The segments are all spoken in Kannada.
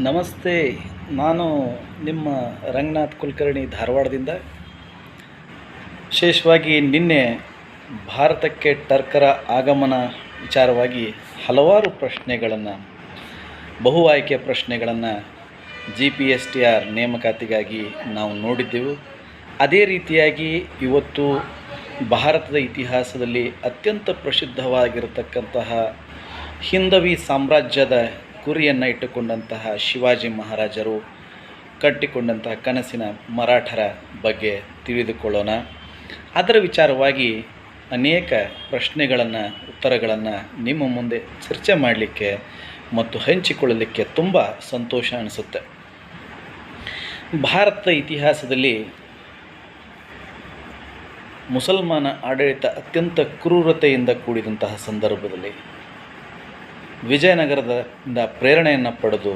ನಮಸ್ತೆ. ನಾನು ನಿಮ್ಮ ರಂಗನಾಥ್ ಕುಲಕರ್ಣಿ ಧಾರವಾಡದಿಂದ. ವಿಶೇಷವಾಗಿ ನಿನ್ನೆ ಭಾರತಕ್ಕೆ ಟರ್ಕರ ಆಗಮನ ವಿಚಾರವಾಗಿ ಹಲವಾರು ಪ್ರಶ್ನೆಗಳನ್ನು, ಬಹು ಆಯ್ಕೆ ಪ್ರಶ್ನೆಗಳನ್ನು GPSTR ನೇಮಕಾತಿಗಾಗಿ ನಾವು ನೋಡಿದ್ದೆವು. ಅದೇ ರೀತಿಯಾಗಿ ಇವತ್ತು ಭಾರತದ ಇತಿಹಾಸದಲ್ಲಿ ಅತ್ಯಂತ ಪ್ರಸಿದ್ಧವಾಗಿರತಕ್ಕಂತಹ ಹಿಂದವಿ ಸಾಮ್ರಾಜ್ಯದ ಗುರಿಯನ್ನು ಇಟ್ಟುಕೊಂಡಂತಹ ಶಿವಾಜಿ ಮಹಾರಾಜರು ಕಟ್ಟಿಕೊಂಡಂತಹ ಕನಸಿನ ಮರಾಠರ ಬಗ್ಗೆ ತಿಳಿದುಕೊಳ್ಳೋಣ. ಅದರ ವಿಚಾರವಾಗಿ ಅನೇಕ ಪ್ರಶ್ನೆಗಳನ್ನು, ಉತ್ತರಗಳನ್ನು ನಿಮ್ಮ ಮುಂದೆ ಚರ್ಚೆ ಮಾಡಲಿಕ್ಕೆ ಮತ್ತು ಹಂಚಿಕೊಳ್ಳಲಿಕ್ಕೆ ತುಂಬ ಸಂತೋಷ ಅನಿಸುತ್ತೆ. ಭಾರತದ ಇತಿಹಾಸದಲ್ಲಿ ಮುಸಲ್ಮಾನ ಆಡಳಿತ ಅತ್ಯಂತ ಕ್ರೂರತೆಯಿಂದ ಕೂಡಿದಂತಹ ಸಂದರ್ಭದಲ್ಲಿ ವಿಜಯನಗರದಿಂದ ಪ್ರೇರಣೆಯನ್ನು ಪಡೆದು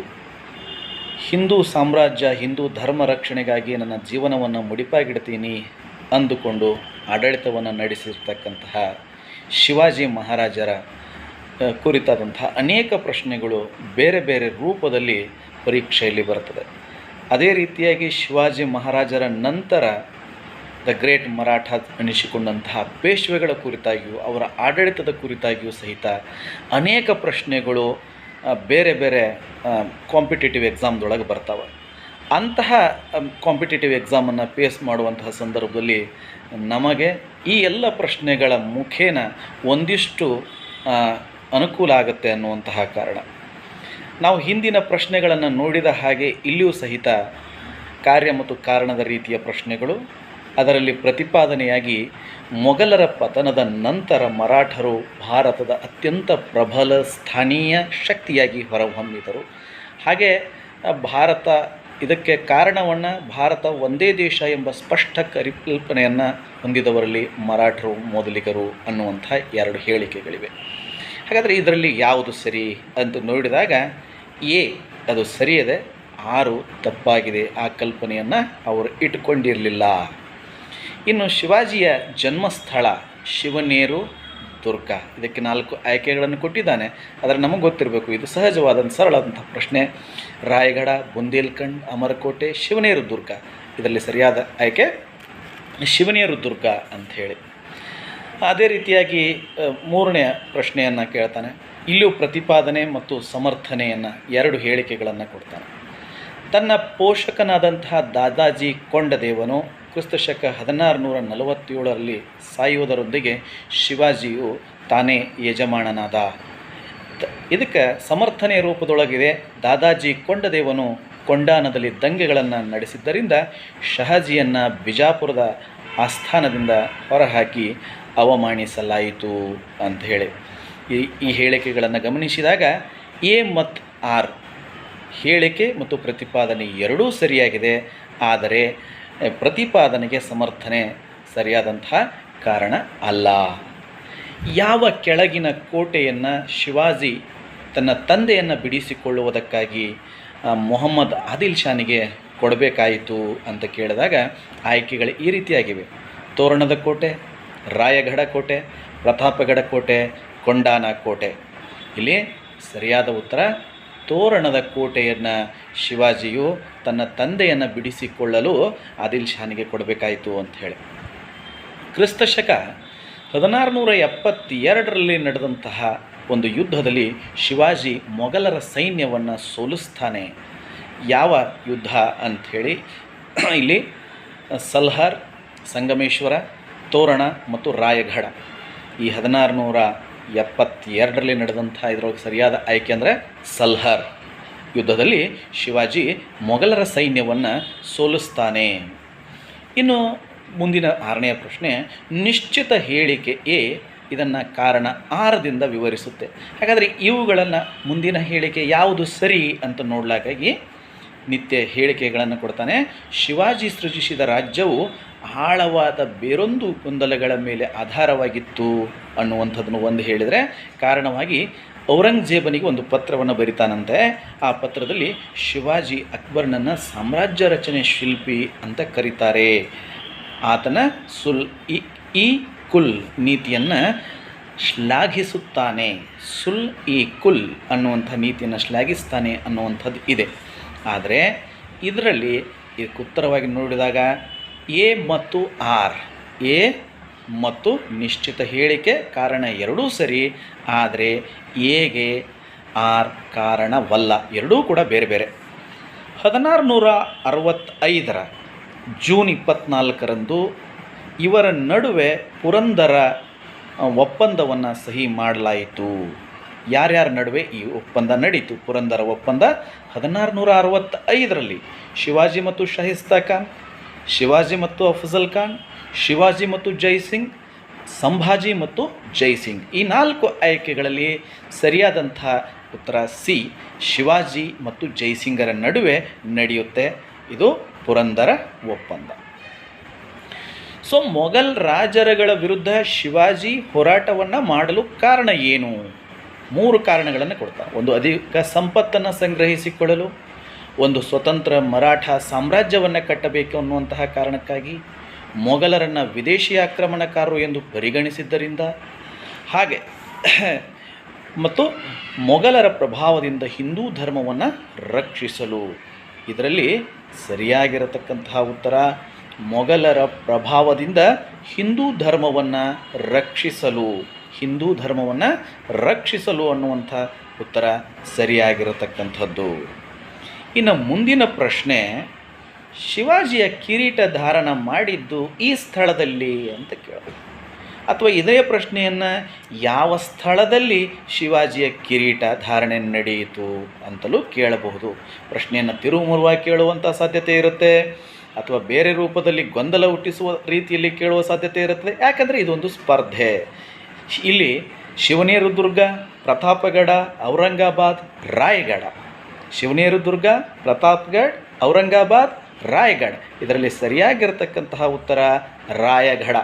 ಹಿಂದೂ ಸಾಮ್ರಾಜ್ಯ, ಹಿಂದೂ ಧರ್ಮ ರಕ್ಷಣೆಗಾಗಿ ನನ್ನ ಜೀವನವನ್ನು ಮುಡಿಪಾಗಿಡ್ತೀನಿ ಅಂದುಕೊಂಡು ಆಡಳಿತವನ್ನು ನಡೆಸಿರ್ತಕ್ಕಂತಹ ಶಿವಾಜಿ ಮಹಾರಾಜರ ಕುರಿತಾದಂತಹ ಅನೇಕ ಪ್ರಶ್ನೆಗಳು ಬೇರೆ ಬೇರೆ ರೂಪದಲ್ಲಿ ಪರೀಕ್ಷೆಯಲ್ಲಿ ಬರ್ತದೆ. ಅದೇ ರೀತಿಯಾಗಿ ಶಿವಾಜಿ ಮಹಾರಾಜರ ನಂತರ ದ ಗ್ರೇಟ್ ಮರಾಠ ಎನಿಸಿಕೊಂಡಂತಹ ಪೇಶ್ವೆಗಳ ಕುರಿತಾಗಿಯೂ ಅವರ ಆಡಳಿತದ ಕುರಿತಾಗಿಯೂ ಸಹಿತ ಅನೇಕ ಪ್ರಶ್ನೆಗಳು ಬೇರೆ ಬೇರೆ ಕಾಂಪಿಟೇಟಿವ್ ಎಕ್ಸಾಮ್ದೊಳಗೆ ಬರ್ತಾವೆ. ಅಂತಹ ಕಾಂಪಿಟೇಟಿವ್ ಎಕ್ಸಾಮನ್ನು ಫೇಸ್ ಮಾಡುವಂತಹ ಸಂದರ್ಭದಲ್ಲಿ ನಮಗೆ ಈ ಎಲ್ಲ ಪ್ರಶ್ನೆಗಳ ಮುಖೇನ ಒಂದಿಷ್ಟು ಅನುಕೂಲ ಆಗುತ್ತೆ ಅನ್ನುವಂತಹ ಕಾರಣ. ನಾವು ಹಿಂದಿನ ಪ್ರಶ್ನೆಗಳನ್ನು ನೋಡಿದ ಹಾಗೆ ಇಲ್ಲಿಯೂ ಸಹಿತ ಕಾರ್ಯ ಮತ್ತು ಕಾರಣದ ರೀತಿಯ ಪ್ರಶ್ನೆಗಳು, ಅದರಲ್ಲಿ ಪ್ರತಿಪಾದನೆಯಾಗಿ ಮೊಘಲರ ಪತನದ ನಂತರ ಮರಾಠರು ಭಾರತದ ಅತ್ಯಂತ ಪ್ರಬಲ ಸ್ಥಾನೀಯ ಶಕ್ತಿಯಾಗಿ ಹೊರಹೊಮ್ಮಿದರು. ಹಾಗೆ ಭಾರತ ಇದಕ್ಕೆ ಕಾರಣವನ್ನು ಭಾರತ ಒಂದೇ ದೇಶ ಎಂಬ ಸ್ಪಷ್ಟ ಪರಿಕಲ್ಪನೆಯನ್ನು ಹೊಂದಿದವರಲ್ಲಿ ಮರಾಠರು ಮೊದಲಿಗರು ಅನ್ನುವಂಥ ಎರಡು ಹೇಳಿಕೆಗಳಿವೆ. ಹಾಗಾದರೆ ಇದರಲ್ಲಿ ಯಾವುದು ಸರಿ ಅಂತ ನೋಡಿದಾಗ ಅದು ಸರಿಯಿದೆ, 6 ತಪ್ಪಾಗಿದೆ. ಆ ಕಲ್ಪನೆಯನ್ನು ಅವರು ಇಟ್ಕೊಂಡಿರಲಿಲ್ಲ. ಇನ್ನು ಶಿವಾಜಿಯ ಜನ್ಮಸ್ಥಳ ಶಿವನೇರು ದುರ್ಗ, ಇದಕ್ಕೆ 4 ಆಯ್ಕೆಗಳನ್ನು ಕೊಟ್ಟಿದ್ದಾನೆ. ಆದರೆ ನಮಗೆ ಗೊತ್ತಿರಬೇಕು, ಇದು ಸಹಜವಾದಂಥ ಸರಳಾದಂಥ ಪ್ರಶ್ನೆ. ರಾಯಗಢ, ಬುಂದೇಲ್ಖಂಡ್, ಅಮರಕೋಟೆ, ಶಿವನೇರು ದುರ್ಗ. ಇದರಲ್ಲಿ ಸರಿಯಾದ ಆಯ್ಕೆ ಶಿವನೇರು ದುರ್ಗ ಅಂಥೇಳಿ. ಅದೇ ರೀತಿಯಾಗಿ 3ನೇ ಪ್ರಶ್ನೆಯನ್ನು ಕೇಳ್ತಾನೆ. ಇಲ್ಲಿಯೂ ಪ್ರತಿಪಾದನೆ ಮತ್ತು ಸಮರ್ಥನೆಯನ್ನು 2 ಹೇಳಿಕೆಗಳನ್ನು ಕೊಡ್ತಾನೆ. ತನ್ನ ಪೋಷಕನಾದಂತಹ ದಾದಾಜಿ ಕೊಂಡದೇವನು ಕ್ರಿಸ್ತಶಕ 1647ರಲ್ಲಿ ಸಾಯುವುದರೊಂದಿಗೆ ಶಿವಾಜಿಯು ತಾನೇ ಯಜಮಾನನಾದ. ಇದಕ್ಕೆ ಸಮರ್ಥನೆ ರೂಪದೊಳಗಿದೆ. ದಾದಾಜಿ ಕೊಂಡದೇವನು ಕೊಂಡಾನದಲ್ಲಿ ದಂಗೆಗಳನ್ನು ನಡೆಸಿದ್ದರಿಂದ ಶಹಾಜಿಯನ್ನು ಬಿಜಾಪುರದ ಆಸ್ಥಾನದಿಂದ ಹೊರಹಾಕಿ ಅವಮಾನಿಸಲಾಯಿತು ಅಂಥೇಳಿ ಈ ಹೇಳಿಕೆಗಳನ್ನು ಗಮನಿಸಿದಾಗ ಮತ್ತು ಹೇಳಿಕೆ ಮತ್ತು ಪ್ರತಿಪಾದನೆ ಎರಡೂ ಸರಿಯಾಗಿದೆ. ಆದರೆ ಪ್ರತಿಪಾದನೆಗೆ ಸಮರ್ಥನೆ ಸರಿಯಾದಂತಹ ಕಾರಣ ಅಲ್ಲ. ಯಾವ ಕೆಳಗಿನ ಕೋಟೆಯನ್ನು ಶಿವಾಜಿ ತನ್ನ ತಂದೆಯನ್ನು ಬಿಡಿಸಿಕೊಳ್ಳುವುದಕ್ಕಾಗಿ ಮೊಹಮ್ಮದ್ ಆದಿಲ್ ಶಾನಿಗೆ ಕೊಡಬೇಕಾಯಿತು ಅಂತ ಕೇಳಿದಾಗ ಆಯ್ಕೆಗಳು ಈ ರೀತಿಯಾಗಿವೆ: ತೋರಣದ ಕೋಟೆ, ರಾಯಗಢ ಕೋಟೆ, ಪ್ರತಾಪಗಢ ಕೋಟೆ, ಕೊಂಡಾನ ಕೋಟೆ. ಇಲ್ಲಿ ಸರಿಯಾದ ಉತ್ತರ ತೋರಣದ ಕೋಟೆಯನ್ನು ಶಿವಾಜಿಯು ತನ್ನ ತಂದೆಯನ್ನು ಬಿಡಿಸಿಕೊಳ್ಳಲು ಆದಿಲ್ ಶಾನಿಗೆ ಕೊಡಬೇಕಾಯಿತು ಅಂಥೇಳಿ. ಕ್ರಿಸ್ತಶಕ 1672ರಲ್ಲಿ ನಡೆದಂತಹ ಒಂದು ಯುದ್ಧದಲ್ಲಿ ಶಿವಾಜಿ ಮೊಘಲರ ಸೈನ್ಯವನ್ನು ಸೋಲಿಸ್ತಾನೆ. ಯಾವ ಯುದ್ಧ ಅಂಥೇಳಿ ಇಲ್ಲಿ ಸಲ್ಹಾರ್, ಸಂಗಮೇಶ್ವರ, ತೋರಣ ಮತ್ತು ರಾಯಗಢ, ಈ 1672ರಲ್ಲಿ ನಡೆದಂಥ ಇದರೊಳಗೆ ಸರಿಯಾದ ಆಯ್ಕೆ ಅಂದರೆ ಸಲ್ಹಾರ್ ಯುದ್ಧದಲ್ಲಿ ಶಿವಾಜಿ ಮೊಘಲರ ಸೈನ್ಯವನ್ನು ಸೋಲಿಸ್ತಾನೆ. ಇನ್ನು ಮುಂದಿನ 6ನೇ ಪ್ರಶ್ನೆ, ನಿಶ್ಚಿತ ಹೇಳಿಕೆ ಇದನ್ನು ಕಾರಣ 6ದಿಂದ ವಿವರಿಸುತ್ತೆ. ಹಾಗಾದರೆ ಇವುಗಳನ್ನು ಮುಂದಿನ ಹೇಳಿಕೆ ಯಾವುದು ಸರಿ ಅಂತ ನೋಡಲಾಗಾಗಿ ನಿತ್ಯ ಹೇಳಿಕೆಗಳನ್ನು ಕೊಡ್ತಾನೆ. ಶಿವಾಜಿ ಸೃಜಿಸಿದ ರಾಜ್ಯವು ಆಳವಾದ ಬೇರೊಂದು ಗೊಂದಲಗಳ ಮೇಲೆ ಆಧಾರವಾಗಿತ್ತು ಅನ್ನುವಂಥದ್ದನ್ನು ಒಂದು ಹೇಳಿದರೆ, ಕಾರಣವಾಗಿ ಔರಂಗಜೇಬನಿಗೆ ಒಂದು ಪತ್ರವನ್ನು ಬರಿತಾನಂತೆ. ಆ ಪತ್ರದಲ್ಲಿ ಶಿವಾಜಿ ಅಕ್ಬರ್ನನ್ನು ಸಾಮ್ರಾಜ್ಯ ರಚನೆ ಶಿಲ್ಪಿ ಅಂತ ಕರೀತಾರೆ. ಆತನ ಕುಲ್ ನೀತಿಯನ್ನು ಶ್ಲಾಘಿಸುತ್ತಾನೆ. ಸುಲ್ ಈ ಕುಲ್ ಅನ್ನುವಂಥ ನೀತಿಯನ್ನು ಶ್ಲಾಘಿಸ್ತಾನೆ ಅನ್ನುವಂಥದ್ದು ಇದೆ. ಆದರೆ ಇದರಲ್ಲಿ ಇದಕ್ಕೆ ಉತ್ತರವಾಗಿ ನೋಡಿದಾಗ ಎ ಮತ್ತು ಆರ್, ಎ ಮತ್ತು ನಿಶ್ಚಿತ ಹೇಳಿಕೆ ಕಾರಣ ಎರಡೂ ಸರಿ, ಆದರೆ ಎಗೆ ಆರ್ ಕಾರಣವಲ್ಲ, ಎರಡೂ ಕೂಡ ಬೇರೆ ಬೇರೆ. 1665 ಜೂನ್ 24 ಇವರ ನಡುವೆ ಪುರಂದರ ಒಪ್ಪಂದವನ್ನು ಸಹಿ ಮಾಡಲಾಯಿತು. ಯಾರ್ಯಾರ ನಡುವೆ ಈ ಒಪ್ಪಂದ ನಡೀತು? ಪುರಂದರ ಒಪ್ಪಂದ 1665 ಶಿವಾಜಿ ಮತ್ತು ಶಹಿಸ್ತಾ ಖಾನ್, ಶಿವಾಜಿ ಮತ್ತು ಅಫ್ಜಲ್ ಖಾನ್, ಶಿವಾಜಿ ಮತ್ತು ಜೈಸಿಂಗ್, ಸಂಭಾಜಿ ಮತ್ತು ಜೈಸಿಂಗ್. ಈ 4 ಆಯ್ಕೆಗಳಲ್ಲಿ ಸರಿಯಾದಂಥ ಉತ್ತರ ಸಿ, ಶಿವಾಜಿ ಮತ್ತು ಜೈಸಿಂಗರ ನಡುವೆ ನಡೆಯುತ್ತೆ. ಇದು ಪುರಂದರ ಒಪ್ಪಂದ. ಸೊ ಮೊಘಲ್ ರಾಜರುಗಳ ವಿರುದ್ಧ ಶಿವಾಜಿ ಹೋರಾಟವನ್ನು ಮಾಡಲು ಕಾರಣ ಏನು? 3 ಕಾರಣಗಳನ್ನು ಕೊಡ್ತಾರೆ. ಒಂದು, ಅಧಿಕ ಸಂಪತ್ತನ್ನು ಸಂಗ್ರಹಿಸಿಕೊಳ್ಳಲು. ಒಂದು, ಸ್ವತಂತ್ರ ಮರಾಠ ಸಾಮ್ರಾಜ್ಯವನ್ನು ಕಟ್ಟಬೇಕು ಅನ್ನುವಂತಹ ಕಾರಣಕ್ಕಾಗಿ. ಮೊಘಲರನ್ನು ವಿದೇಶಿ ಆಕ್ರಮಣಕಾರರು ಎಂದು ಪರಿಗಣಿಸಿದ್ದರಿಂದ. ಹಾಗೆ ಮತ್ತು ಮೊಘಲರ ಪ್ರಭಾವದಿಂದ ಹಿಂದೂ ಧರ್ಮವನ್ನು ರಕ್ಷಿಸಲು. ಇದರಲ್ಲಿ ಸರಿಯಾಗಿರತಕ್ಕಂತಹ ಉತ್ತರ ಮೊಘಲರ ಪ್ರಭಾವದಿಂದ ಹಿಂದೂ ಧರ್ಮವನ್ನು ರಕ್ಷಿಸಲು, ಹಿಂದೂ ಧರ್ಮವನ್ನು ರಕ್ಷಿಸಲು ಅನ್ನುವಂಥ ಉತ್ತರ ಸರಿಯಾಗಿರತಕ್ಕಂಥದ್ದು. ಇನ್ನು ಮುಂದಿನ ಪ್ರಶ್ನೆ, ಶಿವಾಜಿಯ ಕಿರೀಟ ಧಾರಣ ಮಾಡಿದ್ದು ಈ ಸ್ಥಳದಲ್ಲಿ ಅಂತ ಕೇಳೋದು. ಅಥವಾ ಇದೇ ಪ್ರಶ್ನೆಯನ್ನು ಯಾವ ಸ್ಥಳದಲ್ಲಿ ಶಿವಾಜಿಯ ಕಿರೀಟ ಧಾರಣೆ ನಡೆಯಿತು ಅಂತಲೂ ಕೇಳಬಹುದು. ಪ್ರಶ್ನೆಯನ್ನು ತಿರುಮುರುವಾಗಿ ಕೇಳುವಂಥ ಸಾಧ್ಯತೆ ಇರುತ್ತೆ, ಅಥವಾ ಬೇರೆ ರೂಪದಲ್ಲಿ ಗೊಂದಲ ಹುಟ್ಟಿಸುವ ರೀತಿಯಲ್ಲಿ ಕೇಳುವ ಸಾಧ್ಯತೆ ಇರುತ್ತದೆ. ಯಾಕಂದರೆ ಇದೊಂದು ಸ್ಪರ್ಧೆ. ಇಲ್ಲಿ ಶಿವನೇರು ದುರ್ಗ, ಪ್ರತಾಪಗಢ, ಔರಂಗಾಬಾದ್, ರಾಯಗಢ. ಶಿವನೇರು ದುರ್ಗ, ಪ್ರತಾಪ್ಗಢ, ಔರಂಗಾಬಾದ್, ರಾಯಗಢ. ಇದರಲ್ಲಿ ಸರಿಯಾಗಿರತಕ್ಕಂತಹ ಉತ್ತರ ರಾಯಗಢ.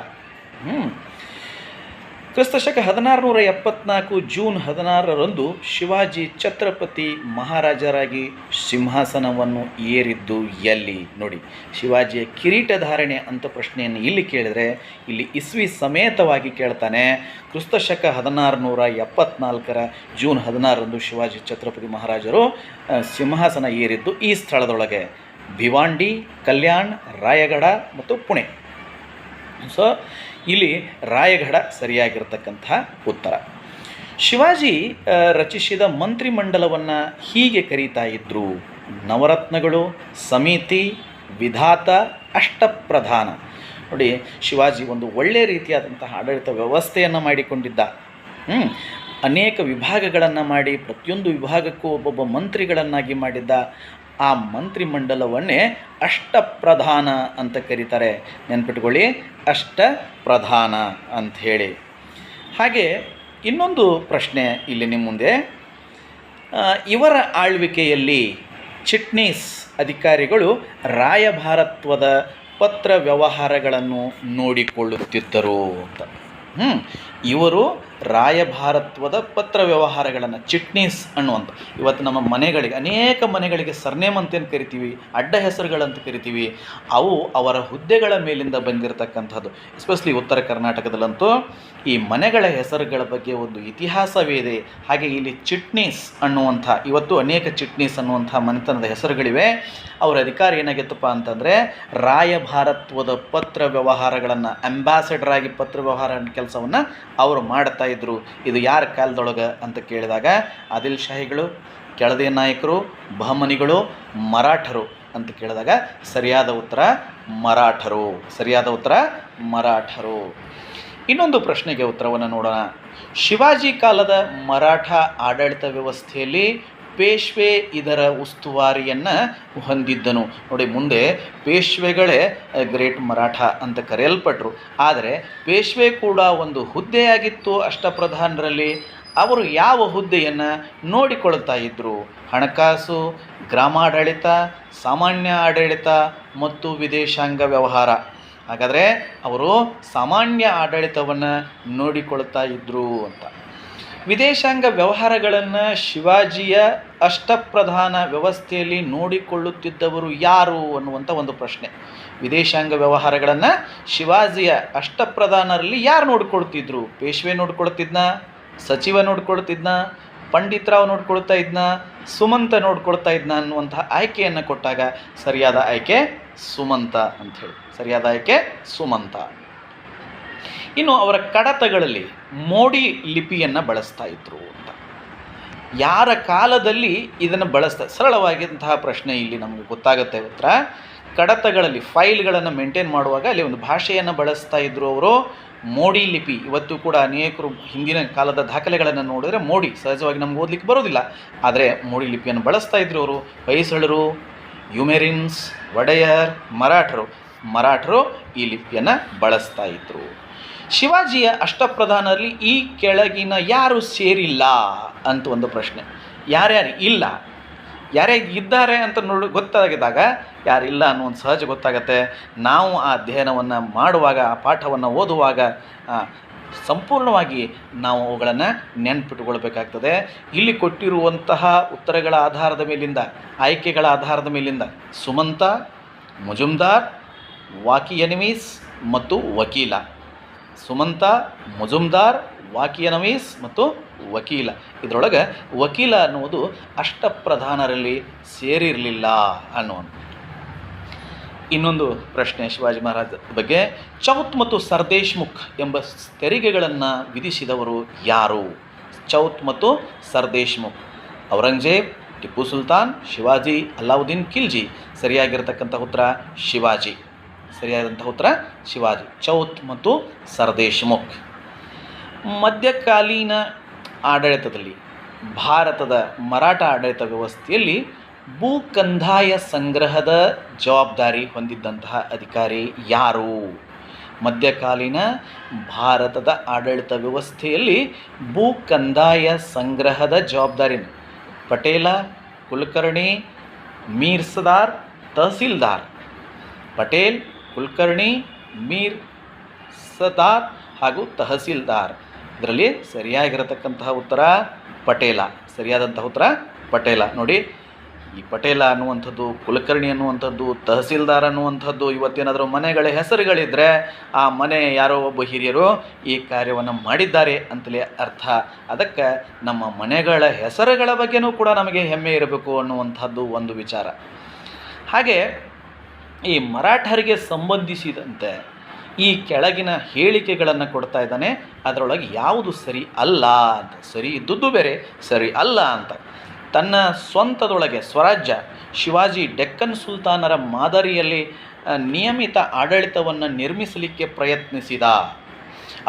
ಕ್ರಿಸ್ತಶಕ 1674 ಜೂನ್ 16 ಶಿವಾಜಿ ಛತ್ರಪತಿ ಮಹಾರಾಜರಾಗಿ ಸಿಂಹಾಸನವನ್ನು ಏರಿದ್ದು ಎಲ್ಲಿ? ನೋಡಿ, ಶಿವಾಜಿಯ ಕಿರೀಟಧಾರಣೆ ಅಂತ ಪ್ರಶ್ನೆಯನ್ನು ಇಲ್ಲಿ ಕೇಳಿದರೆ ಇಲ್ಲಿ ಇಸ್ವಿ ಸಮೇತವಾಗಿ ಕೇಳ್ತಾನೆ. ಕ್ರಿಸ್ತಶಕ 1674 ಜೂನ್ 16 ಶಿವಾಜಿ ಛತ್ರಪತಿ ಮಹಾರಾಜರು ಸಿಂಹಾಸನ ಏರಿದ್ದು ಈ ಸ್ಥಳದೊಳಗೆ. ಭಿವಾಂಡಿ, ಕಲ್ಯಾಣ್, ರಾಯಗಢ ಮತ್ತು ಪುಣೆ. ಸೊ ಇಲ್ಲಿ ರಾಯಗಢ ಸರಿಯಾಗಿರ್ತಕ್ಕಂಥ ಉತ್ತರ. ಶಿವಾಜಿ ರಚಿಸಿದ ಮಂತ್ರಿಮಂಡಲವನ್ನು ಹೀಗೆ ಕರೀತಾ ಇದ್ದರು: ನವರತ್ನಗಳು, ಸಮಿತಿ, ವಿಧಾತ, ಅಷ್ಟಪ್ರಧಾನ. ನೋಡಿ, ಶಿವಾಜಿ ಒಂದು ಒಳ್ಳೆಯ ರೀತಿಯಾದಂತಹ ಆಡಳಿತ ವ್ಯವಸ್ಥೆಯನ್ನು ಮಾಡಿಕೊಂಡಿದ್ದ. ಅನೇಕ ವಿಭಾಗಗಳನ್ನು ಮಾಡಿ ಪ್ರತಿಯೊಂದು ವಿಭಾಗಕ್ಕೂ ಒಬ್ಬೊಬ್ಬ ಮಂತ್ರಿಗಳನ್ನಾಗಿ ಮಾಡಿದ್ದ. ಆ ಮಂತ್ರಿಮಂಡಲವನ್ನೇ ಅಷ್ಟಪ್ರಧಾನ ಅಂತ ಕರೀತಾರೆ. ನೆನ್ಪಿಟ್ಕೊಳ್ಳಿ, ಅಷ್ಟಪ್ರಧಾನ ಅಂಥೇಳಿ. ಹಾಗೆ ಇನ್ನೊಂದು ಪ್ರಶ್ನೆ ಇಲ್ಲಿ ನಿಮ್ಮ ಮುಂದೆ. ಇವರ ಆಳ್ವಿಕೆಯಲ್ಲಿ ಚಿಟ್ನೀಸ್ ಅಧಿಕಾರಿಗಳು ರಾಯಭಾರತ್ವದ ಪತ್ರ ವ್ಯವಹಾರಗಳನ್ನು ನೋಡಿಕೊಳ್ಳುತ್ತಿದ್ದರು ಅಂತ. ಇವರು ರಾಯಭಾರತ್ವದ ಪತ್ರ ವ್ಯವಹಾರಗಳನ್ನು, ಚಿಟ್ನೀಸ್ ಅನ್ನುವಂಥ, ಇವತ್ತು ನಮ್ಮ ಮನೆಗಳಿಗೆ, ಅನೇಕ ಮನೆಗಳಿಗೆ ಸರ್ನೇಮ್ ಅಂತೇನು ಕರಿತೀವಿ, ಅಡ್ಡ ಹೆಸರುಗಳಂತ ಕರಿತೀವಿ, ಅವು ಅವರ ಹುದ್ದೆಗಳ ಮೇಲಿಂದ ಬಂದಿರತಕ್ಕಂಥದ್ದು. ಎಸ್ಪೆಷಲಿ ಉತ್ತರ ಕರ್ನಾಟಕದಲ್ಲಂತೂ ಈ ಮನೆಗಳ ಹೆಸರುಗಳ ಬಗ್ಗೆ ಒಂದು ಇತಿಹಾಸವೇ ಇದೆ. ಹಾಗೆ ಇಲ್ಲಿ ಚಿಟ್ನೀಸ್ ಅನ್ನುವಂಥ, ಇವತ್ತು ಅನೇಕ ಚಿಟ್ನೀಸ್ ಅನ್ನುವಂಥ ಮನೆತನದ ಹೆಸರುಗಳಿವೆ. ಅವರ ಅಧಿಕಾರ ಏನಾಗಿತ್ತಪ್ಪ ಅಂತಂದರೆ ರಾಯಭಾರತ್ವದ ಪತ್ರ ವ್ಯವಹಾರಗಳನ್ನು, ಅಂಬಾಸಡರ್ ಆಗಿ ಪತ್ರ ವ್ಯವಹಾರ ಕೆಲಸವನ್ನು ಅವರು ಮಾಡ್ತಾ ಇದ್ದರು. ಇದು ಯಾರ ಕಾಲದೊಳಗೆ ಅಂತ ಕೇಳಿದಾಗ ಆದಿಲ್ ಶಾಹಿಗಳು, ಕೆಳದಿ ನಾಯಕರು, ಬಹಮನಿಗಳು, ಮರಾಠರು ಅಂತ ಕೇಳಿದಾಗ ಸರಿಯಾದ ಉತ್ತರ ಮರಾಠರು. ಸರಿಯಾದ ಉತ್ತರ ಮರಾಠರು. ಇನ್ನೊಂದು ಪ್ರಶ್ನೆಗೆ ಉತ್ತರವನ್ನು ನೋಡೋಣ. ಶಿವಾಜಿ ಕಾಲದ ಮರಾಠ ಆಡಳಿತ ವ್ಯವಸ್ಥೆಯಲ್ಲಿ ಪೇಶ್ವೆ ಇದರ ಉಸ್ತುವಾರಿಯನ್ನು ಹೊಂದಿದ್ದನು. ನೋಡಿ, ಮುಂದೆ ಪೇಶ್ವೆಗಳೇ ಗ್ರೇಟ್ ಮರಾಠ ಅಂತ ಕರೆಯಲ್ಪಟ್ಟರು. ಆದರೆ ಪೇಶ್ವೆ ಕೂಡ ಒಂದು ಹುದ್ದೆಯಾಗಿತ್ತು ಅಷ್ಟಪ್ರಧಾನರಲ್ಲಿ. ಅವರು ಯಾವ ಹುದ್ದೆಯನ್ನು ನೋಡಿಕೊಳ್ತಾ ಇದ್ದರು? ಹಣಕಾಸು, ಗ್ರಾಮಾಡಳಿತ, ಸಾಮಾನ್ಯ ಆಡಳಿತ ಮತ್ತು ವಿದೇಶಾಂಗ ವ್ಯವಹಾರ. ಹಾಗಾದರೆ ಅವರು ಸಾಮಾನ್ಯ ಆಡಳಿತವನ್ನು ನೋಡಿಕೊಳ್ತಾ ಇದ್ದರು ಅಂತ. ವಿದೇಶಾಂಗ ವ್ಯವಹಾರಗಳನ್ನು ಶಿವಾಜಿಯ ಅಷ್ಟಪ್ರಧಾನ ವ್ಯವಸ್ಥೆಯಲ್ಲಿ ನೋಡಿಕೊಳ್ಳುತ್ತಿದ್ದವರು ಯಾರು ಅನ್ನುವಂಥ ಒಂದು ಪ್ರಶ್ನೆ. ವಿದೇಶಾಂಗ ವ್ಯವಹಾರಗಳನ್ನು ಶಿವಾಜಿಯ ಅಷ್ಟಪ್ರಧಾನರಲ್ಲಿ ಯಾರು ನೋಡ್ಕೊಳ್ತಿದ್ರು? ಪೇಶ್ವೆ ನೋಡ್ಕೊಳ್ತಿದ್ನ, ಸಚಿವ ನೋಡ್ಕೊಳ್ತಿದ್ನ, ಪಂಡಿತ್ ರಾವ್ ನೋಡ್ಕೊಳ್ತಾ ಇದ್ನ, ಸುಮಂತ ನೋಡ್ಕೊಳ್ತಾ ಇದ್ನ ಅನ್ನುವಂತಹ ಆಯ್ಕೆಯನ್ನು ಕೊಟ್ಟಾಗ ಸರಿಯಾದ ಆಯ್ಕೆ ಸುಮಂತ ಅಂಥೇಳಿ. ಸರಿಯಾದ ಆಯ್ಕೆ ಸುಮಂತ. ಇನ್ನು ಅವರ ಕಡತಗಳಲ್ಲಿ ಮೋಡಿ ಲಿಪಿಯನ್ನು ಬಳಸ್ತಾ ಇದ್ರು ಅಂತ. ಯಾರ ಕಾಲದಲ್ಲಿ ಇದನ್ನು ಸರಳವಾಗಿದ್ದಂತಹ ಪ್ರಶ್ನೆ ಇಲ್ಲಿ ನಮಗೆ ಗೊತ್ತಾಗುತ್ತೆ ಉತ್ತರ. ಕಡತಗಳಲ್ಲಿ ಫೈಲ್ಗಳನ್ನು ಮೇಂಟೈನ್ ಮಾಡುವಾಗ ಅಲ್ಲಿ ಒಂದು ಭಾಷೆಯನ್ನು ಬಳಸ್ತಾ ಇದ್ದರು ಅವರು, ಮೋಡಿ ಲಿಪಿ. ಇವತ್ತು ಕೂಡ ಅನೇಕರು ಹಿಂದಿನ ಕಾಲದ ದಾಖಲೆಗಳನ್ನು ನೋಡಿದ್ರೆ ಮೋಡಿ ಸಹಜವಾಗಿ ನಮ್ಗೆ ಓದಲಿಕ್ಕೆ ಬರೋದಿಲ್ಲ, ಆದರೆ ಮೋಡಿ ಲಿಪಿಯನ್ನು ಬಳಸ್ತಾ ಇದ್ರು ಅವರು. ಹೊಯ್ಸಳರು, ಯುಮೆರಿನ್ಸ್, ಒಡೆಯರ್, ಮರಾಠರು ಈ ಲಿಪಿಯನ್ನು ಬಳಸ್ತಾ ಇದ್ದರು. ಶಿವಾಜಿಯ ಅಷ್ಟಪ್ರಧಾನರಲ್ಲಿ ಈ ಕೆಳಗಿನ ಯಾರು ಸೇರಿಲ್ಲ ಅಂತ ಒಂದು ಪ್ರಶ್ನೆ. ಯಾರ್ಯಾರು ಇಲ್ಲ, ಯಾರ್ಯಾರು ಇದ್ದಾರೆ ಅಂತ ಗೊತ್ತಾಗಿದ್ದಾಗ ಯಾರಿಲ್ಲ ಅನ್ನೋ ಒಂದು ಸಹಜ ಗೊತ್ತಾಗತ್ತೆ. ನಾವು ಆ ಅಧ್ಯಯನವನ್ನು ಮಾಡುವಾಗ, ಆ ಪಾಠವನ್ನು ಓದುವಾಗ ಸಂಪೂರ್ಣವಾಗಿ ನಾವು ಅವುಗಳನ್ನು ನೆನಪಿಟ್ಟುಕೊಳ್ಬೇಕಾಗ್ತದೆ. ಇಲ್ಲಿ ಕೊಟ್ಟಿರುವಂತಹ ಉತ್ತರಗಳ ಆಧಾರದ ಮೇಲಿಂದ, ಆಯ್ಕೆಗಳ ಆಧಾರದ ಮೇಲಿಂದ ಸುಮಂತ, ಮುಜುಮ್ದಾರ್, ವಾಕಿಯನವೀಸ್ ಮತ್ತು ವಕೀಲ. ಸುಮಂತ, ಮುಜುಮ್ದಾರ್, ವಾಕಿಯನವೀಸ್ ಮತ್ತು ವಕೀಲ. ಇದರೊಳಗೆ ವಕೀಲ ಅನ್ನುವುದು ಅಷ್ಟಪ್ರಧಾನರಲ್ಲಿ ಸೇರಿರಲಿಲ್ಲ ಅನ್ನೋನು. ಇನ್ನೊಂದು ಪ್ರಶ್ನೆ ಶಿವಾಜಿ ಮಹಾರಾಜ ಬಗ್ಗೆ. ಚೌತ್ ಮತ್ತು ಸರ್ದೇಶ್ಮುಖ್ ಎಂಬ ತೆರಿಗೆಗಳನ್ನು ವಿಧಿಸಿದವರು ಯಾರು? ಚೌತ್ ಮತ್ತು ಸರ್ದೇಶ್ಮುಖ್. ಔರಂಗಜೇಬ್, ಟಿಪ್ಪು ಸುಲ್ತಾನ್, ಶಿವಾಜಿ, ಅಲ್ಲಾವುದ್ದೀನ್ ಖಿಲ್ಜಿ. ಸರಿಯಾಗಿರ್ತಕ್ಕಂಥ ಉತ್ತರ ಶಿವಾಜಿ. ಸರಿಯಾದಂತಹ ಉತ್ತರ ಶಿವಾಜಿ. ಚೌತ್ ಮತ್ತು ಸರ್ದೇಶ್ಮುಖ್. ಮಧ್ಯಕಾಲೀನ ಆಡಳಿತದಲ್ಲಿ ಭಾರತದ ಮರಾಠ ಆಡಳಿತ ವ್ಯವಸ್ಥೆಯಲ್ಲಿ ಭೂ ಕಂದಾಯ ಸಂಗ್ರಹದ ಜವಾಬ್ದಾರಿ ಹೊಂದಿದ್ದಂತಹ ಅಧಿಕಾರಿ ಯಾರು? ಮಧ್ಯಕಾಲೀನ ಭಾರತದ ಆಡಳಿತ ವ್ಯವಸ್ಥೆಯಲ್ಲಿ ಭೂ ಕಂದಾಯ ಸಂಗ್ರಹದ ಜವಾಬ್ದಾರಿ ಪಟೇಲ, ಕುಲಕರ್ಣಿ, ಮೀರ್ ಸದಾರ್, ತಹಸೀಲ್ದಾರ್. ಪಟೇಲ್, ಕುಲಕರ್ಣಿ, ಮೀರ್ ಸದಾರ್ ಹಾಗೂ ತಹಸೀಲ್ದಾರ್. ಇದರಲ್ಲಿ ಸರಿಯಾಗಿರತಕ್ಕಂತಹ ಉತ್ತರ ಪಟೇಲ. ಸರಿಯಾದಂತಹ ಉತ್ತರ ಪಟೇಲ. ನೋಡಿ, ಈ ಪಟೇಲ ಅನ್ನುವಂಥದ್ದು, ಕುಲಕರ್ಣಿ ಅನ್ನುವಂಥದ್ದು, ತಹಸೀಲ್ದಾರ್ ಅನ್ನುವಂಥದ್ದು ಇವತ್ತೇನಾದರೂ ಮನೆಗಳ ಹೆಸರುಗಳಿದ್ದರೆ ಆ ಮನೆ ಯಾರೋ ಒಬ್ಬ ಹಿರಿಯರು ಈ ಕಾರ್ಯವನ್ನು ಮಾಡಿದ್ದಾರೆ ಅಂತಲೇ ಅರ್ಥ. ಅದಕ್ಕೆ ನಮ್ಮ ಮನೆಗಳ ಹೆಸರುಗಳ ಬಗ್ಗೆನೂ ಕೂಡ ನಮಗೆ ಹೆಮ್ಮೆ ಇರಬೇಕು ಅನ್ನುವಂಥದ್ದು ಒಂದು ವಿಚಾರ. ಹಾಗೆ ಈ ಮರಾಠರಿಗೆ ಸಂಬಂಧಿಸಿದಂತೆ ಈ ಕೆಳಗಿನ ಹೇಳಿಕೆಗಳನ್ನು ಕೊಡ್ತಾ ಇದ್ದಾನೆ. ಅದರೊಳಗೆ ಯಾವುದು ಸರಿ ಅಲ್ಲ ಅಂತ. ಸರಿ ಇದ್ದದ್ದು ಬೇರೆ, ಸರಿ ಅಲ್ಲ ಅಂತ. ತನ್ನ ಸ್ವಂತದೊಳಗೆ ಸ್ವರಾಜ್ಯ ಶಿವಾಜಿ ಡೆಕ್ಕನ್ ಸುಲ್ತಾನರ ಮಾದರಿಯಲ್ಲಿ ನಿಯಮಿತ ಆಡಳಿತವನ್ನು ನಿರ್ಮಿಸಲಿಕ್ಕೆ ಪ್ರಯತ್ನಿಸಿದ.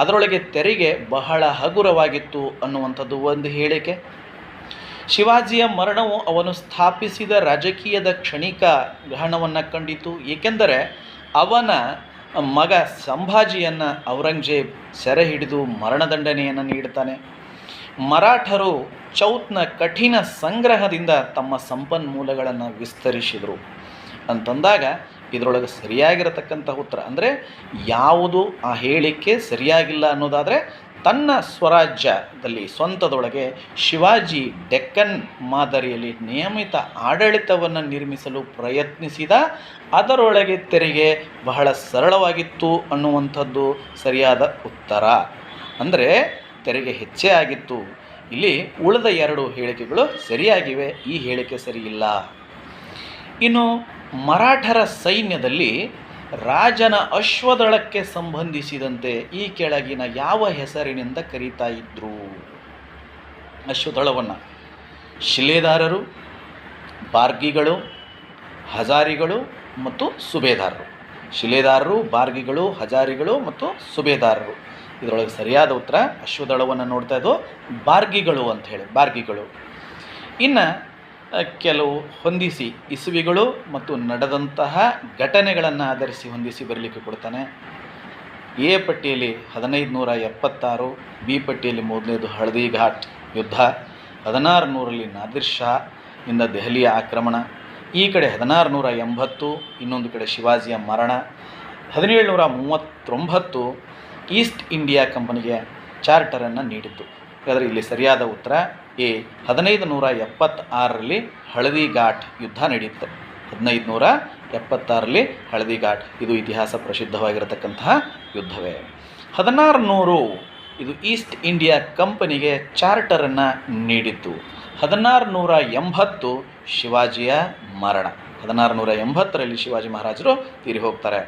ಅದರೊಳಗೆ ತೆರಿಗೆ ಬಹಳ ಹಗುರವಾಗಿತ್ತು ಅನ್ನುವಂಥದ್ದು ಒಂದು ಹೇಳಿಕೆ. ಶಿವಾಜಿಯ ಮರಣವು ಅವನು ಸ್ಥಾಪಿಸಿದ ರಾಜಕೀಯದ ಕ್ಷಣಿಕ ಗ್ರಹಣವನ್ನು ಕಂಡಿತು. ಏಕೆಂದರೆ ಅವನ ಮಗ ಸಂಭಾಜಿಯನ್ನು ಔರಂಗಜೇಬ್ ಸೆರೆ ಹಿಡಿದು ಮರಣದಂಡನೆಯನ್ನು ನೀಡುತ್ತಾನೆ. ಮರಾಠರು ಚೌತ್ನ ಕಠಿಣ ಸಂಗ್ರಹದಿಂದ ತಮ್ಮ ಸಂಪನ್ಮೂಲಗಳನ್ನು ವಿಸ್ತರಿಸಿದರು ಅಂತಂದಾಗ ಇದರೊಳಗೆ ಸರಿಯಾಗಿರತಕ್ಕಂಥ ಉತ್ತರ ಅಂದರೆ ಯಾವುದು ಆ ಹೇಳಿಕೆ ಸರಿಯಾಗಿಲ್ಲ ಅನ್ನೋದಾದರೆ, ತನ್ನ ಸ್ವರಾಜ್ಯದಲ್ಲಿ ಸ್ವಂತದೊಳಗೆ ಶಿವಾಜಿ ಡೆಕ್ಕನ್ ಮಾದರಿಯಲ್ಲಿ ನಿಯಮಿತ ಆಡಳಿತವನ್ನು ನಿರ್ಮಿಸಲು ಪ್ರಯತ್ನಿಸಿದ, ಅದರೊಳಗೆ ತೆರಿಗೆ ಬಹಳ ಸರಳವಾಗಿತ್ತು ಅನ್ನುವಂಥದ್ದು ಸರಿಯಾದ ಉತ್ತರ. ಅಂದರೆ ತೆರಿಗೆ ಹೆಚ್ಚೇ ಆಗಿತ್ತು. ಇಲ್ಲಿ ಉಳಿದ ಎರಡು ಹೇಳಿಕೆಗಳು ಸರಿಯಾಗಿವೆ, ಈ ಹೇಳಿಕೆ ಸರಿಯಿಲ್ಲ. ಇನ್ನು ಮರಾಠರ ಸೈನ್ಯದಲ್ಲಿ ರಾಜನ ಅಶ್ವದಳಕ್ಕೆ ಸಂಬಂಧಿಸಿದಂತೆ ಈ ಕೆಳಗಿನ ಯಾವ ಹೆಸರಿನಿಂದ ಕರೀತಾ ಇದ್ರು? ಅಶ್ವದಳವನ್ನು ಶಿಲೇದಾರರು, ಬಾರ್ಗಿಗಳು, ಹಜಾರಿಗಳು ಮತ್ತು ಸುಬೇದಾರರು. ಶಿಲೇದಾರರು, ಬಾರ್ಗಿಗಳು, ಹಜಾರಿಗಳು ಮತ್ತು ಸುಬೇದಾರರು. ಇದರೊಳಗೆ ಸರಿಯಾದ ಉತ್ತರ ಅಶ್ವದಳವನ್ನು ನೋಡ್ತಾ ಇದ್ದು ಬಾರ್ಗಿಗಳು ಅಂತ ಹೇಳಿ, ಬಾರ್ಗಿಗಳು. ಇನ್ನು ಕೆಲವು ಹೊಂದಿಸಿ ಇಸುವಿಗಳು ಮತ್ತು ನಡೆದಂತಹ ಘಟನೆಗಳನ್ನು ಆಧರಿಸಿ ಹೊಂದಿಸಿ ಬರಲಿಕ್ಕೆ ಕೊಡ್ತಾನೆ. ಎ ಪಟ್ಟಿಯಲ್ಲಿ 1576, ಬಿ ಪಟ್ಟಿಯಲ್ಲಿ ಮೊದಲನೇದು ಹಳದಿ ಘಾಟ್ ಯುದ್ಧ, 1600ರಲ್ಲಿ ನಾದಿರ್ ಶಾ ಇಂದ ದೆಹಲಿಯ ಆಕ್ರಮಣ, ಈ ಕಡೆ 1680, ಇನ್ನೊಂದು ಕಡೆ ಶಿವಾಜಿಯ ಮರಣ, 1739 ಈಸ್ಟ್ ಇಂಡಿಯಾ ಕಂಪನಿಗೆ ಚಾರ್ಟರನ್ನು ನೀಡಿತು. ಹಾಗಾದರೆ ಇಲ್ಲಿ ಸರಿಯಾದ ಉತ್ತರ ಎ. 1576ರಲ್ಲಿ ಹಳದಿ ಘಾಟ್ ಯುದ್ಧ ನಡೆಯುತ್ತೆ. 1576ರಲ್ಲಿ ಹಳದಿಘಾಟ್. ಇದು ಇತಿಹಾಸ ಪ್ರಸಿದ್ಧವಾಗಿರತಕ್ಕಂತಹ ಯುದ್ಧವೇ. 1600 ಇದು ಈಸ್ಟ್ ಇಂಡಿಯಾ ಕಂಪನಿಗೆ ಚಾರ್ಟರನ್ನು ನೀಡಿದ್ದು. 1680 ಶಿವಾಜಿಯ ಮರಣ. 1680ರಲ್ಲಿ ಶಿವಾಜಿ ಮಹಾರಾಜರು ತೀರಿ ಹೋಗ್ತಾರೆ.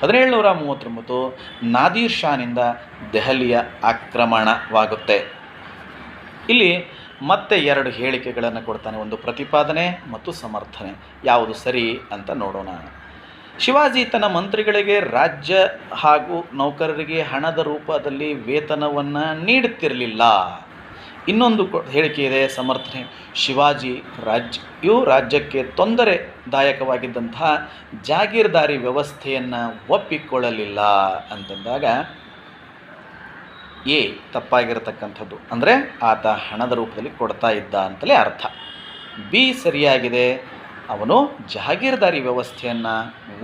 1739 ನಾದಿರ್ ಶಾನಿಂದ ದೆಹಲಿಯ ಆಕ್ರಮಣವಾಗುತ್ತೆ. ಇಲ್ಲಿ ಮತ್ತೆ 2 ಹೇಳಿಕೆಗಳನ್ನು ಕೊಡ್ತಾನೆ, ಒಂದು ಪ್ರತಿಪಾದನೆ ಮತ್ತು ಸಮರ್ಥನೆ. ಯಾವುದು ಸರಿ ಅಂತ ನೋಡೋಣ. ಶಿವಾಜಿ ತನ್ನ ಮಂತ್ರಿಗಳಿಗೆ ರಾಜ್ಯ ಹಾಗೂ ನೌಕರರಿಗೆ ಹಣದ ರೂಪದಲ್ಲಿ ವೇತನವನ್ನು ನೀಡುತ್ತಿರಲಿಲ್ಲ. ಇನ್ನೊಂದು ಹೇಳಿಕೆ ಇದೆ, ಸಮರ್ಥನೆ. ಶಿವಾಜಿ ರಾಜ್ಯಕ್ಕೆ ತೊಂದರೆದಾಯಕವಾಗಿದ್ದಂತಹ ಜಾಗೀರ್ದಾರಿ ವ್ಯವಸ್ಥೆಯನ್ನು ಒಪ್ಪಿಕೊಳ್ಳಲಿಲ್ಲ ಅಂತಂದಾಗ ಎ ತಪ್ಪಾಗಿರತಕ್ಕಂಥದ್ದು, ಅಂದರೆ ಆತ ಹಣದ ರೂಪದಲ್ಲಿ ಕೊಡ್ತಾ ಇದ್ದ ಅಂತಲೇ ಅರ್ಥ. ಬಿ ಸರಿಯಾಗಿದೆ, ಅವನು ಜಹಾಗೀರ್ದಾರಿ ವ್ಯವಸ್ಥೆಯನ್ನು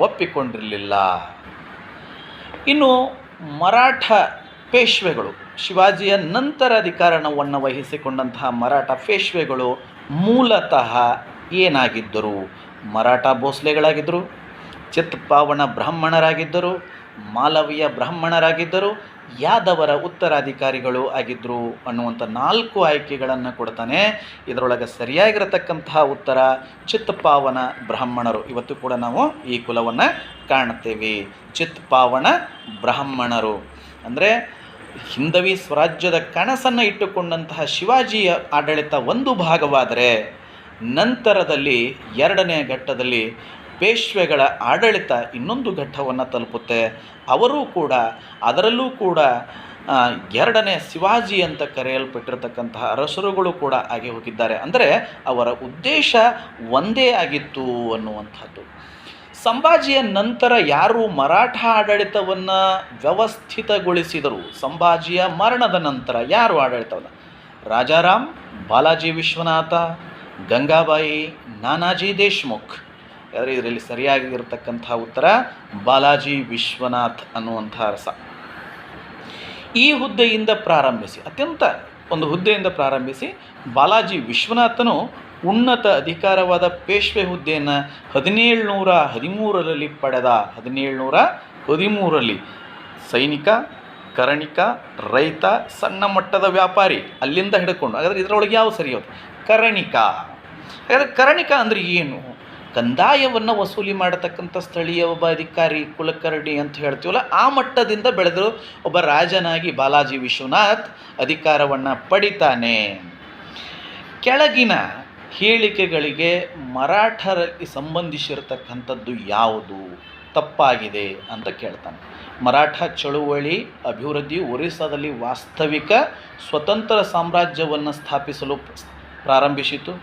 ಒಪ್ಪಿಕೊಂಡಿರಲಿಲ್ಲ. ಇನ್ನು ಮರಾಠ ಪೇಶ್ವೆಗಳು, ಶಿವಾಜಿಯ ನಂತರ ಅಧಿಕಾರವನ್ನು ವಹಿಸಿಕೊಂಡಂತಹ ಮರಾಠ ಪೇಶ್ವೆಗಳು ಮೂಲತಃ ಏನಾಗಿದ್ದರು? ಮರಾಠ ಭೋಸ್ಲೆಗಳಾಗಿದ್ದರು, ಚಿತ್ಪಾವನ ಬ್ರಾಹ್ಮಣರಾಗಿದ್ದರು, ಮಾಲವಿಯ ಬ್ರಾಹ್ಮಣರಾಗಿದ್ದರು, ಯಾದವರ ಉತ್ತರಾಧಿಕಾರಿಗಳು ಆಗಿದ್ದರು ಅನ್ನುವಂಥ 4 ಆಯ್ಕೆಗಳನ್ನು ಕೊಡ್ತಾನೆ. ಇದರೊಳಗೆ ಸರಿಯಾಗಿರತಕ್ಕಂತಹ ಉತ್ತರ ಚಿತ್ಪಾವನ ಬ್ರಾಹ್ಮಣರು. ಇವತ್ತು ಕೂಡ ನಾವು ಈ ಕುಲವನ್ನು ಕಾಣ್ತೇವೆ. ಚಿತ್ಪಾವನ ಬ್ರಾಹ್ಮಣರು ಅಂದರೆ ಹಿಂದವಿ ಸ್ವರಾಜ್ಯದ ಕನಸನ್ನು ಇಟ್ಟುಕೊಂಡಂತಹ ಶಿವಾಜಿಯ ಆಡಳಿತ ಒಂದು ಭಾಗವಾದರೆ, ನಂತರದಲ್ಲಿ 2ನೇ ಘಟ್ಟದಲ್ಲಿ ಪೇಶ್ವೆಗಳ ಆಡಳಿತ ಇನ್ನೊಂದು ಘಟ್ಟವನ್ನು ತಲುಪುತ್ತೆ. ಅವರೂ ಕೂಡ ಅದರಲ್ಲೂ ಕೂಡ 2ನೇ ಶಿವಾಜಿ ಅಂತ ಕರೆಯಲ್ಪಟ್ಟಿರತಕ್ಕಂತಹ ಅರಸರುಗಳು ಕೂಡ ಆಗಿ ಹೋಗಿದ್ದಾರೆ. ಅಂದರೆ ಅವರ ಉದ್ದೇಶ ಒಂದೇ ಆಗಿತ್ತು ಅನ್ನುವಂಥದ್ದು. ಸಂಭಾಜಿಯ ನಂತರ ಯಾರು ಮರಾಠ ಆಡಳಿತವನ್ನು ವ್ಯವಸ್ಥಿತಗೊಳಿಸಿದರು? ಸಂಭಾಜಿಯ ಮರಣದ ನಂತರ ಯಾರು ಆಡಳಿತವನ್ನು? ರಾಜಾರಾಮ್, ಬಾಲಾಜಿ ವಿಶ್ವನಾಥ, ಗಂಗಾಬಾಯಿ, ನಾನಾಜಿ ದೇಶ್ಮುಖ್. ಆದರೆ ಇದರಲ್ಲಿ ಸರಿಯಾಗಿರತಕ್ಕಂಥ ಉತ್ತರ ಬಾಲಾಜಿ ವಿಶ್ವನಾಥ್ ಅನ್ನುವಂಥ ಅರಸ. ಈ ಹುದ್ದೆಯಿಂದ ಪ್ರಾರಂಭಿಸಿ, ಒಂದು ಹುದ್ದೆಯಿಂದ ಪ್ರಾರಂಭಿಸಿ ಬಾಲಾಜಿ ವಿಶ್ವನಾಥನು ಉನ್ನತ ಅಧಿಕಾರವಾದ ಪೇಶ್ವೆ ಹುದ್ದೆಯನ್ನು 1713ರಲ್ಲಿ ಪಡೆದ. 1713ರಲ್ಲಿ ಸೈನಿಕ, ಕರಣಿಕ, ರೈತ, ಸಣ್ಣ ಮಟ್ಟದ ವ್ಯಾಪಾರಿ ಅಲ್ಲಿಂದ ಹಿಡ್ಕೊಂಡು. ಹಾಗಾದರೆ ಇದರೊಳಗೆ ಯಾವ ಸರಿ ಹೋದು? ಕರಣಿಕ. ಹಾಗಾದರೆ ಕರಣಿಕ ಅಂದರೆ ಏನು? ಕಂದಾಯವನ್ನು ವಸೂಲಿ ಮಾಡತಕ್ಕಂಥ ಸ್ಥಳೀಯ ಒಬ್ಬ ಅಧಿಕಾರಿ, ಕುಲಕರ್ಣಿ ಅಂತ ಹೇಳ್ತೀವಲ್ಲ, ಆ ಮಟ್ಟದಿಂದ ಬೆಳೆದು ಒಬ್ಬ ರಾಜನಾಗಿ ಬಾಲಾಜಿ ವಿಶ್ವನಾಥ್ ಅಧಿಕಾರವನ್ನು ಪಡಿತಾನೆ. ಕೆಳಗಿನ ಹೇಳಿಕೆಗಳಿಗೆ ಮರಾಠರಲ್ಲಿ ಸಂಬಂಧಿಸಿರತಕ್ಕಂಥದ್ದು ಯಾವುದು ತಪ್ಪಾಗಿದೆ ಅಂತ ಕೇಳ್ತಾನೆ. ಮರಾಠ ಚಳುವಳಿ ಅಭಿವೃದ್ಧಿ ಒರಿಸ್ಸಾದಲ್ಲಿ ವಾಸ್ತವಿಕ ಸ್ವತಂತ್ರ ಸಾಮ್ರಾಜ್ಯವನ್ನು ಸ್ಥಾಪಿಸಲು ಪ್ರಾರಂಭಿಸಿತು.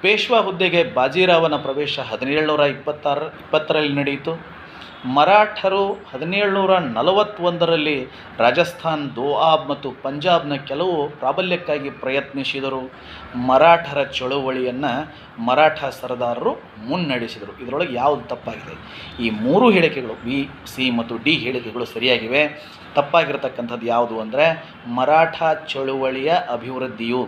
ಪೇಶ್ವಾ ಹುದ್ದೆಗೆ ಬಾಜಿರಾವನ ಪ್ರವೇಶ 1720ರಲ್ಲಿ ನಡೆಯಿತು. ಮರಾಠರು 1741ರಲ್ಲಿ ರಾಜಸ್ಥಾನ್, ದೋಆಬ್ ಮತ್ತು ಪಂಜಾಬ್ನ ಕೆಲವು ಪ್ರಾಬಲ್ಯಕ್ಕಾಗಿ ಪ್ರಯತ್ನಿಸಿದರು. ಮರಾಠರ ಚಳುವಳಿಯನ್ನು ಮರಾಠ ಸರದಾರರು ಮುನ್ನಡೆಸಿದರು. ಇದರೊಳಗೆ ಯಾವುದು ತಪ್ಪಾಗಿದೆ? ಈ 3 ಹೇಳಿಕೆಗಳು ಬಿ, ಸಿ ಮತ್ತು ಡಿ ಹೇಳಿಕೆಗಳು ಸರಿಯಾಗಿವೆ. ತಪ್ಪಾಗಿರತಕ್ಕಂಥದ್ದು ಯಾವುದು ಅಂದರೆ, ಮರಾಠ ಚಳುವಳಿಯ ಅಭಿವೃದ್ಧಿಯು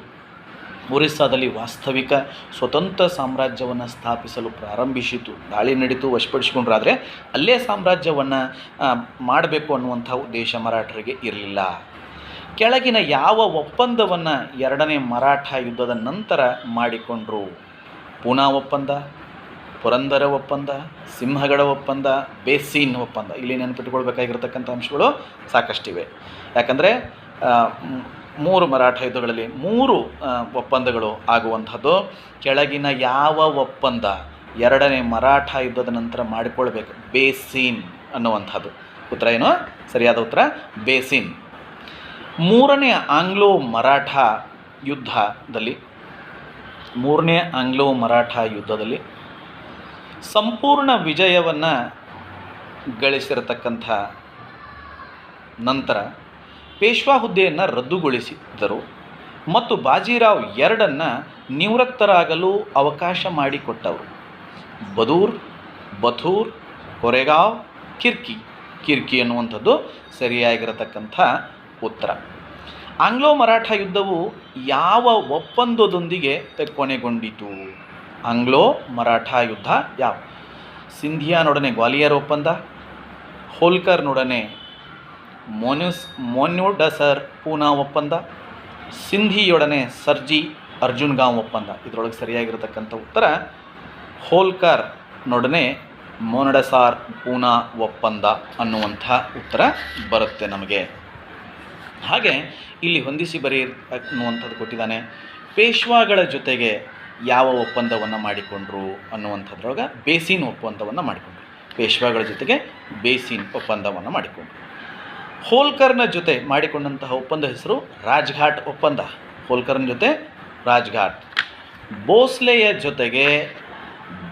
ಒರಿಸ್ಸಾದಲ್ಲಿ ವಾಸ್ತವಿಕ ಸ್ವತಂತ್ರ ಸಾಮ್ರಾಜ್ಯವನ್ನು ಸ್ಥಾಪಿಸಲು ಪ್ರಾರಂಭಿಸಿತು. ದಾಳಿ ನಡೀತು, ವಶಪಡಿಸಿಕೊಂಡ್ರಾದರೆ ಅಲ್ಲೇ ಸಾಮ್ರಾಜ್ಯವನ್ನು ಮಾಡಬೇಕು ಅನ್ನುವಂಥ ಉದ್ದೇಶ ಮರಾಠರಿಗೆ ಇರಲಿಲ್ಲ. ಕೆಳಗಿನ ಯಾವ ಒಪ್ಪಂದವನ್ನು 2ನೇ ಮರಾಠ ಯುದ್ಧದ ನಂತರ ಮಾಡಿಕೊಂಡ್ರು? ಪೂನಾ ಒಪ್ಪಂದ, ಪುರಂದರ ಒಪ್ಪಂದ, ಸಿಂಹಗಡ ಒಪ್ಪಂದ, ಬೇಸಿನ್ ಒಪ್ಪಂದ. ಇಲ್ಲಿ ನೆನಪಿಟ್ಟುಕೊಳ್ಬೇಕಾಗಿರ್ತಕ್ಕಂಥ ಅಂಶಗಳು ಸಾಕಷ್ಟಿವೆ. ಯಾಕಂದರೆ 3 ಮರಾಠ ಯುದ್ಧಗಳಲ್ಲಿ 3 ಒಪ್ಪಂದಗಳು ಆಗುವಂಥದ್ದು. ಕೆಳಗಿನ ಯಾವ ಒಪ್ಪಂದ 2ನೇ ಮರಾಠ ಯುದ್ಧದ ನಂತರ ಮಾಡಿಕೊಳ್ಬೇಕು? ಬೇಸಿನ್ ಅನ್ನುವಂಥದ್ದು. ಉತ್ತರ ಏನು? ಸರಿಯಾದ ಉತ್ತರ ಬೇಸಿನ್. 3ನೇ ಆಂಗ್ಲೋ ಮರಾಠ ಯುದ್ಧದಲ್ಲಿ ಸಂಪೂರ್ಣ ವಿಜಯವನ್ನು ಗಳಿಸಿರತಕ್ಕಂಥ ನಂತರ ಪೇಶ್ವಾ ಹುದ್ದೆಯನ್ನು ರದ್ದುಗೊಳಿಸಿದರು ಮತ್ತು ಬಾಜಿರಾವ್ 2ನ್ನು ನಿವೃತ್ತರಾಗಲು ಅವಕಾಶ ಮಾಡಿಕೊಟ್ಟವರು. ಬಥೂರ್, ಕೊರೆಗಾಂವ್, ಕಿರ್ಕಿ ಅನ್ನುವಂಥದ್ದು ಸರಿಯಾಗಿರತಕ್ಕಂಥ ಉತ್ತರ. ಆಂಗ್ಲೋ ಮರಾಠ ಯುದ್ಧವು ಯಾವ ಒಪ್ಪಂದದೊಂದಿಗೆ ಕೊನೆಗೊಂಡಿತು? ಆಂಗ್ಲೋ ಮರಾಠ ಯುದ್ಧ ಯಾವ? ಸಿಂಧಿಯಾನೊಡನೆ ಗ್ವಾಲಿಯರ್ ಒಪ್ಪಂದ, ಹೋಲ್ಕರ್ನೊಡನೆ ಮೊನ್ಯುಡಸರ್ ಪೂನಾ ಒಪ್ಪಂದ, ಸಿಂಧಿಯೊಡನೆ ಸರ್ಜಿ ಅರ್ಜುನ್ಗಾಂವ್ ಒಪ್ಪಂದ. ಇದರೊಳಗೆ ಸರಿಯಾಗಿರತಕ್ಕಂಥ ಉತ್ತರ ಹೋಲ್ಕರ್ನೊಡನೆ ಮೊನಡಸಾರ್ ಪೂನಾ ಒಪ್ಪಂದ ಅನ್ನುವಂಥ ಉತ್ತರ ಬರುತ್ತೆ ನಮಗೆ. ಹಾಗೆ ಇಲ್ಲಿ ಹೊಂದಿಸಿ ಬರೀ ಅನ್ನುವಂಥದ್ದು ಕೊಟ್ಟಿದ್ದಾನೆ. ಪೇಶ್ವಾಗಳ ಜೊತೆಗೆ ಯಾವ ಒಪ್ಪಂದವನ್ನು ಮಾಡಿಕೊಂಡ್ರು ಅನ್ನುವಂಥದ್ರೊಳಗೆ ಬೇಸಿನ್ ಒಪ್ಪಂದವನ್ನು ಮಾಡಿಕೊಂಡ್ರು. ಪೇಶ್ವಾಗಳ ಜೊತೆಗೆ ಬೇಸಿನ್ ಒಪ್ಪಂದವನ್ನು ಮಾಡಿಕೊಂಡ್ರು. ಹೋಲ್ಕರ್ನ ಜೊತೆ ಮಾಡಿಕೊಂಡಂತಹ ಒಪ್ಪಂದ ಹೆಸರು ರಾಜ್ಘಾಟ್ ಒಪ್ಪಂದ. ಹೋಲ್ಕರ್ನ ಜೊತೆ ರಾಜ್ಘಾಟ್. ಭೋಸ್ಲೆಯ ಜೊತೆಗೆ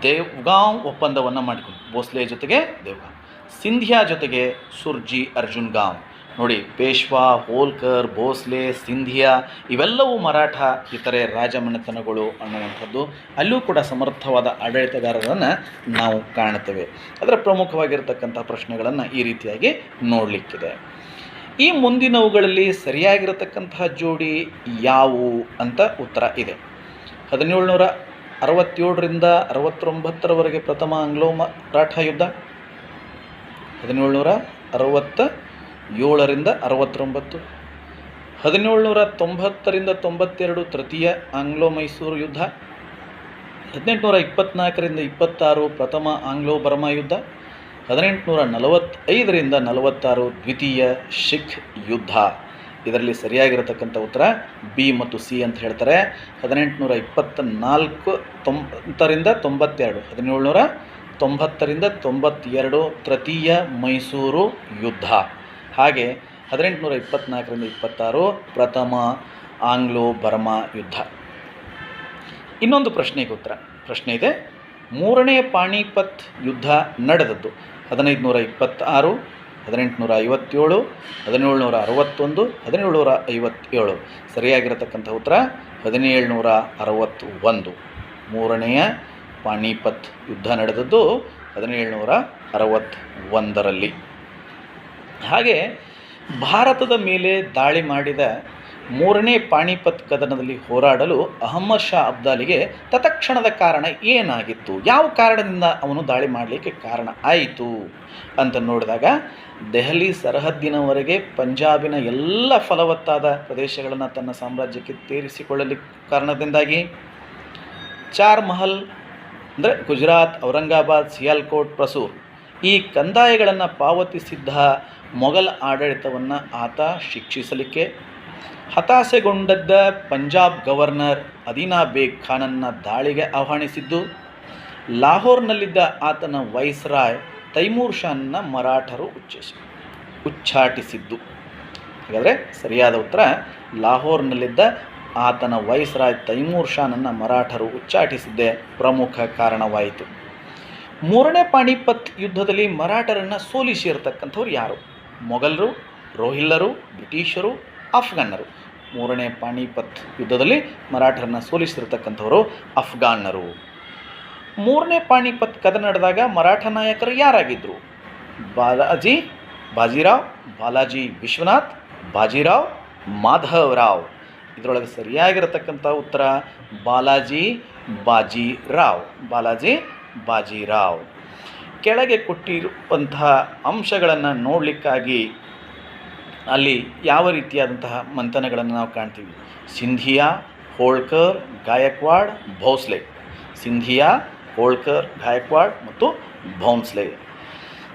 ದೇವ್ಗಾಂವ್ ಒಪ್ಪಂದವನ್ನು ಮಾಡಿಕೊಂಡ್ರು. ಭೋಸ್ಲೆಯ ಜೊತೆಗೆ ದೇವ್ಗಾಂವ್. ಸಿಂಧಿಯಾ ಜೊತೆಗೆ ಸುರ್ಜಿ ಅರ್ಜುನ್ಗಾಂವ್. ನೋಡಿ, ಪೇಶ್ವಾ, ಹೋಲ್ಕರ್, ಭೋಸ್ಲೆ, ಸಿಂಧಿಯಾ ಇವೆಲ್ಲವೂ ಮರಾಠ ಇತರೆ ರಾಜಮನೆತನಗಳು ಅನ್ನುವಂಥದ್ದು. ಅಲ್ಲೂ ಕೂಡ ಸಮರ್ಥವಾದ ಆಡಳಿತಗಾರರನ್ನು ನಾವು ಕಾಣುತ್ತೇವೆ. ಅದರ ಪ್ರಮುಖವಾಗಿರ್ತಕ್ಕಂಥ ಪ್ರಶ್ನೆಗಳನ್ನು ಈ ರೀತಿಯಾಗಿ ನೋಡಲಿಕ್ಕಿದೆ. ಈ ಮುಂದಿನವುಗಳಲ್ಲಿ ಸರಿಯಾಗಿರತಕ್ಕಂತಹ ಜೋಡಿ ಯಾವುವು ಅಂತ ಉತ್ತರ ಇದೆ. 1767ರಿಂದ 69ರವರೆಗೆ ಪ್ರಥಮ ಆಂಗ್ಲೋ ಮರಾಠ ಯುದ್ಧ, 1767ರಿಂದ 69, 1790ರಿಂದ 92 ತೃತೀಯ ಆಂಗ್ಲೋ ಮೈಸೂರು ಯುದ್ಧ, 1824ರಿಂದ 26 ಪ್ರಥಮ ಆಂಗ್ಲೋ ಬರ್ಮಾ ಯುದ್ಧ, 1845ರಿಂದ 46 ದ್ವಿತೀಯ ಸಿಖ್ ಯುದ್ಧ. ಇದರಲ್ಲಿ ಸರಿಯಾಗಿರತಕ್ಕಂಥ ಉತ್ತರ ಬಿ ಮತ್ತು ಸಿ ಅಂತ ಹೇಳ್ತಾರೆ. 1824 90ರಿಂದ 92, 1790ರಿಂದ 92 ತೃತೀಯ ಮೈಸೂರು ಯುದ್ಧ. ಹಾಗೆ 1824ರಿಂದ 26 ಪ್ರಥಮ ಆಂಗ್ಲೋ ಬರ್ಮಾ ಯುದ್ಧ. ಇನ್ನೊಂದು ಪ್ರಶ್ನೆಗೆ ಉತ್ತರ. ಪ್ರಶ್ನೆ ಇದೆ, ಮೂರನೇ ಪಾಣಿಪತ್ ಯುದ್ಧ ನಡೆದದ್ದು 1526, 1857, 1761, 1757. ಸರಿಯಾಗಿರತಕ್ಕಂಥ ಉತ್ತರ 1761. ಮೂರನೆಯ ಪಾಣಿಪತ್ ಯುದ್ಧ ನಡೆದದ್ದು 1761ರಲ್ಲಿ. ಹಾಗೆ ಭಾರತದ ಮೇಲೆ ದಾಳಿ ಮಾಡಿದ ಮೂರನೇ ಪಾಣಿಪತ್ ಕದನದಲ್ಲಿ ಹೋರಾಡಲು ಅಹಮ್ಮದ್ ಶಾ ಅಬ್ದಾಲಿಗೆ ತತ್ಕ್ಷಣದ ಕಾರಣ ಏನಾಗಿತ್ತು? ಯಾವ ಕಾರಣದಿಂದ ಅವನು ದಾಳಿ ಮಾಡಲಿಕ್ಕೆ ಕಾರಣ ಆಯಿತು ಅಂತ ನೋಡಿದಾಗ, ದೆಹಲಿ ಸರಹದ್ದಿನವರೆಗೆ ಪಂಜಾಬಿನ ಎಲ್ಲ ಫಲವತ್ತಾದ ಪ್ರದೇಶಗಳನ್ನು ತನ್ನ ಸಾಮ್ರಾಜ್ಯಕ್ಕೆ ತೀರಿಸಿಕೊಳ್ಳಲಿಕ್ಕೆ ಕಾರಣದಿಂದಾಗಿ, ಚಾರ್ ಮಹಲ್ ಅಂದರೆ ಗುಜರಾತ್, ಔರಂಗಾಬಾದ್, ಸಿಯಾಲ್ಕೋಟ್, ಪ್ರಸೂರ್ ಈ ಕಂದಾಯಗಳನ್ನು ಪಾವತಿಸಿದ್ದ ಮೊಘಲ್ ಆಡಳಿತವನ್ನು ಆತ ಶಿಕ್ಷಿಸಲಿಕ್ಕೆ, ಹತಾಶೆಗೊಂಡದ್ದ ಪಂಜಾಬ್ ಗವರ್ನರ್ ಅದಿನಾ ಬೇಗ್ ಖಾನನ್ನು ದಾಳಿಗೆ ಆಹ್ವಾನಿಸಿದ್ದು, ಲಾಹೋರ್ನಲ್ಲಿದ್ದ ಆತನ ವೈಸ್ರಾಯ್ ತೈಮೂರ್ ಶಾನ್ನ ಮರಾಠರು ಉಚ್ಚಾಟಿಸಿದ್ದು. ಹಾಗಾದರೆ ಸರಿಯಾದ ಉತ್ತರ ಲಾಹೋರ್ನಲ್ಲಿದ್ದ ಆತನ ವೈಸ್ರಾಯ್ ತೈಮೂರ್ ಶಾನನ್ನು ಮರಾಠರು ಉಚ್ಚಾಟಿಸಿದ್ದೇ ಪ್ರಮುಖ ಕಾರಣವಾಯಿತು. ಮೂರನೇ ಪಾಣಿಪತ್ ಯುದ್ಧದಲ್ಲಿ ಮರಾಠರನ್ನು ಸೋಲಿಸಿರ್ತಕ್ಕಂಥವ್ರು ಯಾರು? ಮೊಘಲರು, ರೋಹಿಲ್ಲರು, ಬ್ರಿಟಿಷರು, ಅಫ್ಘಾನರು. ಮೂರನೇ ಪಾಣಿಪತ್ ಯುದ್ಧದಲ್ಲಿ ಮರಾಠರನ್ನು ಸೋಲಿಸಿರ್ತಕ್ಕಂಥವರು ಅಫ್ಘಾನರು. ಮೂರನೇ ಪಾಣಿಪತ್ ಕದನ ನಡೆದಾಗ ಮರಾಠ ನಾಯಕರು ಯಾರಾಗಿದ್ದರು? ಬಾಜಿರಾವ್, ಬಾಲಾಜಿ ವಿಶ್ವನಾಥ್, ಬಾಜಿರಾವ್, ಮಾಧವರಾವ್. ಇದರೊಳಗೆ ಸರಿಯಾಗಿರತಕ್ಕಂಥ ಉತ್ತರ ಬಾಲಾಜಿ ಬಾಜಿರಾವ್. ಕೆಳಗೆ ಕೊಟ್ಟಿರುವಂತಹ ಅಂಶಗಳನ್ನು ನೋಡಲಿಕ್ಕಾಗಿ ಅಲ್ಲಿ ಯಾವ ರೀತಿಯಾದಂತಹ ಮಂಥನಗಳನ್ನು ನಾವು ಕಾಣ್ತೀವಿ? ಸಿಂಧಿಯಾ, ಹೋಳ್ಕರ್, ಗಾಯಕ್ವಾಡ್, ಭೋಸ್ಲೆ. ಸಿಂಧಿಯಾ, ಹೋಳ್ಕರ್, ಗಾಯಕ್ವಾಡ್ ಮತ್ತು ಭೋನ್ಸ್ಲೆ.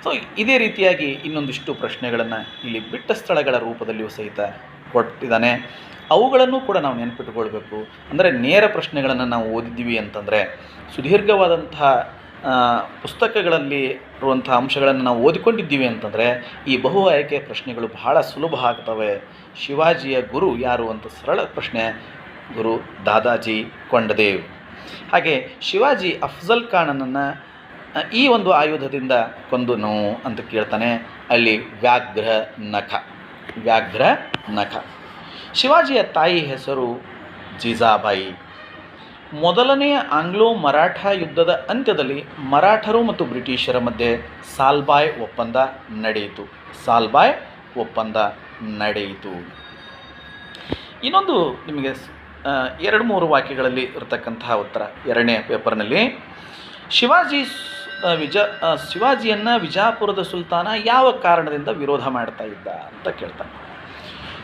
ಸೊ ಇದೇ ರೀತಿಯಾಗಿ ಇನ್ನೊಂದಿಷ್ಟು ಪ್ರಶ್ನೆಗಳನ್ನು ಇಲ್ಲಿ ಬಿಟ್ಟ ಸ್ಥಳಗಳ ರೂಪದಲ್ಲಿಯೂ ಸಹಿತ ಕೊಟ್ಟಿದ್ದಾನೆ. ಅವುಗಳನ್ನು ಕೂಡ ನಾವು ನೆನಪಿಟ್ಟುಕೊಳ್ಬೇಕು. ಅಂದರೆ ನೇರ ಪ್ರಶ್ನೆಗಳನ್ನು ನಾವು ಓದಿದ್ದೀವಿ ಅಂತಂದರೆ, ಸುದೀರ್ಘವಾದಂತಹ ಪುಸ್ತಕಗಳಲ್ಲಿ ಇರುವಂಥ ಅಂಶಗಳನ್ನು ನಾವು ಓದಿಕೊಂಡಿದ್ದೀವಿ ಅಂತಂದರೆ ಈ ಬಹು ಆಯ್ಕೆ ಪ್ರಶ್ನೆಗಳು ಬಹಳ ಸುಲಭ ಆಗ್ತವೆ. ಶಿವಾಜಿಯ ಗುರು ಯಾರು ಅಂತ ಸರಳ ಪ್ರಶ್ನೆ, ಗುರು ದಾದಾಜಿ ಕೊಂಡದೇವ್. ಹಾಗೆ ಶಿವಾಜಿ ಅಫ್ಜಲ್ ಖಾನನನ್ನು ಈ ಒಂದು ಆಯುಧದಿಂದ ಕೊಂದನು ಅಂತ ಕೇಳ್ತಾನೆ. ಅಲ್ಲಿ ವ್ಯಾಘ್ರ ನಖ. ಶಿವಾಜಿಯ ತಾಯಿ ಹೆಸರು ಜೀಜಾಬಾಯಿ. ಮೊದಲನೆಯ ಆಂಗ್ಲೋ ಮರಾಠ ಯುದ್ಧದ ಅಂತ್ಯದಲ್ಲಿ ಮರಾಠರು ಮತ್ತು ಬ್ರಿಟಿಷರ ಮಧ್ಯೆ ಸಾಲ್ಬಾಯ್ ಒಪ್ಪಂದ ನಡೆಯಿತು. ಇನ್ನೊಂದು ನಿಮಗೆ 2-3 ವಾಕ್ಯಗಳಲ್ಲಿ ಇರತಕ್ಕಂತಹ ಉತ್ತರ. 2ನೇ ಪೇಪರ್ನಲ್ಲಿ ಶಿವಾಜಿಯನ್ನು ವಿಜಾಪುರದ ಸುಲ್ತಾನ ಯಾವ ಕಾರಣದಿಂದ ವಿರೋಧ ಮಾಡ್ತಾ ಇದ್ದ ಅಂತ ಕೇಳ್ತಾನೆ.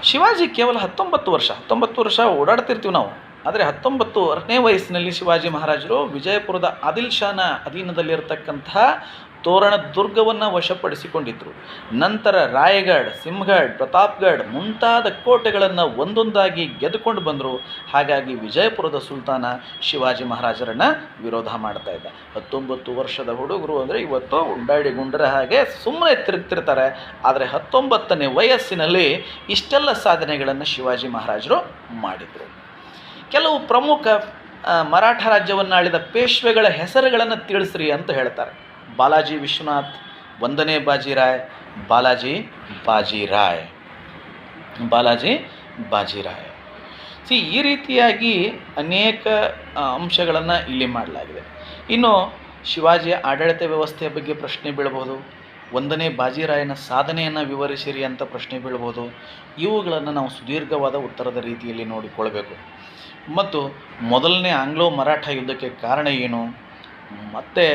ಶಿವಾಜಿ ಕೇವಲ 19 ವರ್ಷ ಓಡಾಡ್ತಿರ್ತೀವಿ ನಾವು. ಆದರೆ 19ನೇ ವಯಸ್ಸಿನಲ್ಲಿ ಶಿವಾಜಿ ಮಹಾರಾಜರು ವಿಜಯಪುರದ ಆದಿಲ್ ಶಾನ ಅಧೀನದಲ್ಲಿರತಕ್ಕಂತಹ ತೋರಣ ದುರ್ಗವನ್ನು ವಶಪಡಿಸಿಕೊಂಡಿದ್ದರು. ನಂತರ ರಾಯಗಢ, ಸಿಂಹಗಢ, ಪ್ರತಾಪ್ಗಢ ಮುಂತಾದ ಕೋಟೆಗಳನ್ನು ಒಂದೊಂದಾಗಿ ಗೆದ್ದುಕೊಂಡು ಬಂದರು. ಹಾಗಾಗಿ ವಿಜಯಪುರದ ಸುಲ್ತಾನ ಶಿವಾಜಿ ಮಹಾರಾಜರನ್ನು ವಿರೋಧ ಮಾಡ್ತಾ ಇದ್ದ. 19 ವರ್ಷದ ಹುಡುಗರು ಅಂದರೆ ಇವತ್ತು ಉಂಡಾಡಿ ಗುಂಡರ ಹಾಗೆ ಸುಮ್ಮನೆ ತಿರುಗ್ತಿರ್ತಾರೆ. ಆದರೆ 19ನೇ ವಯಸ್ಸಿನಲ್ಲಿ ಇಷ್ಟೆಲ್ಲ ಸಾಧನೆಗಳನ್ನು ಶಿವಾಜಿ ಮಹಾರಾಜರು ಮಾಡಿದರು. ಕೆಲವು ಪ್ರಮುಖ ಮರಾಠ ರಾಜ್ಯವನ್ನು ಆಳಿದ ಪೇಶ್ವೆಗಳ ಹೆಸರುಗಳನ್ನು ತಿಳಿಸ್ರಿ ಅಂತ ಹೇಳ್ತಾರೆ. ಬಾಲಾಜಿ ವಿಶ್ವನಾಥ್, 1ನೇ ಬಾಜಿರಾಯ್, ಬಾಲಾಜಿ ಬಾಜಿರಾಯ್. ಈ ರೀತಿಯಾಗಿ ಅನೇಕ ಅಂಶಗಳನ್ನು ಇಲ್ಲಿ ಮಾಡಲಾಗಿದೆ. ಇನ್ನು ಶಿವಾಜಿಯ ಆಡಳಿತ ವ್ಯವಸ್ಥೆಯ ಬಗ್ಗೆ ಪ್ರಶ್ನೆ ಬೀಳಬಹುದು. 1ನೇ ಬಾಜಿರಾಯನ ಸಾಧನೆಯನ್ನು ವಿವರಿಸಿರಿ ಅಂತ ಪ್ರಶ್ನೆ ಬೀಳ್ಬೋದು. ಇವುಗಳನ್ನು ನಾವು ಸುದೀರ್ಘವಾದ ಉತ್ತರದ ರೀತಿಯಲ್ಲಿ ನೋಡಿಕೊಳ್ಬೇಕು. ಮತ್ತು ಮೊದಲನೇ ಆಂಗ್ಲೋ ಮರಾಠ ಯುದ್ಧಕ್ಕೆ ಕಾರಣ ಏನು, ಮತ್ತು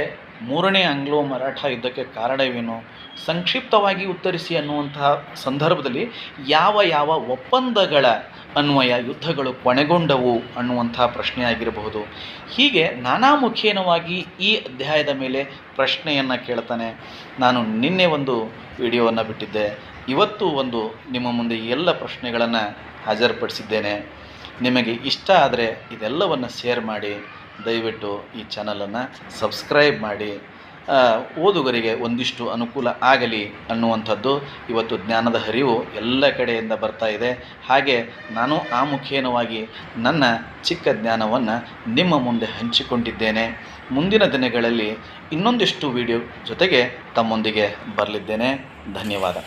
3ನೇ ಆಂಗ್ಲೋ ಮರಾಠ ಯುದ್ಧಕ್ಕೆ ಕಾರಣವೇನು, ಸಂಕ್ಷಿಪ್ತವಾಗಿ ಉತ್ತರಿಸಿ ಅನ್ನುವಂತಹ ಸಂದರ್ಭದಲ್ಲಿ ಯಾವ ಒಪ್ಪಂದಗಳ ಅನ್ವಯ ಯುದ್ಧಗಳು ಕೊನೆಗೊಂಡವು ಅನ್ನುವಂತಹ ಪ್ರಶ್ನೆ ಆಗಿರಬಹುದು. ಹೀಗೆ ನಾನಾ ಮುಖೇನವಾಗಿ ಈ ಅಧ್ಯಾಯದ ಮೇಲೆ ಪ್ರಶ್ನೆಯನ್ನು ಕೇಳ್ತಾನೆ. ನಾನು ನಿನ್ನೆ ಒಂದು ವಿಡಿಯೋವನ್ನು ಬಿಟ್ಟಿದ್ದೆ, ಇವತ್ತು ನಿಮ್ಮ ಮುಂದೆ ಎಲ್ಲ ಪ್ರಶ್ನೆಗಳನ್ನು ಹಾಜರುಪಡಿಸಿದ್ದೇನೆ. ನಿಮಗೆ ಇಷ್ಟ ಆದರೆ ಇದೆಲ್ಲವನ್ನು ಶೇರ್ ಮಾಡಿ, ದಯವಿಟ್ಟು ಈ ಚಾನಲನ್ನು ಸಬ್ಸ್ಕ್ರೈಬ್ ಮಾಡಿ. ಓದುಗರಿಗೆ ಒಂದಿಷ್ಟು ಅನುಕೂಲ ಆಗಲಿ ಅನ್ನುವಂಥದ್ದು ಇವತ್ತು ಜ್ಞಾನದ ಹರಿವು ಎಲ್ಲ ಕಡೆಯಿಂದ ಬರ್ತಾ ಇದೆ. ಹಾಗೆ ನಾನು ಆ ಮುಖೇನವಾಗಿ ನನ್ನ ಚಿಕ್ಕ ಜ್ಞಾನವನ್ನು ನಿಮ್ಮ ಮುಂದೆ ಹಂಚಿಕೊಂಡಿದ್ದೇನೆ. ಮುಂದಿನ ದಿನಗಳಲ್ಲಿ ಇನ್ನೊಂದಿಷ್ಟು ವಿಡಿಯೋ ಜೊತೆಗೆ ತಮ್ಮೊಂದಿಗೆ ಬರಲಿದ್ದೇನೆ. ಧನ್ಯವಾದ.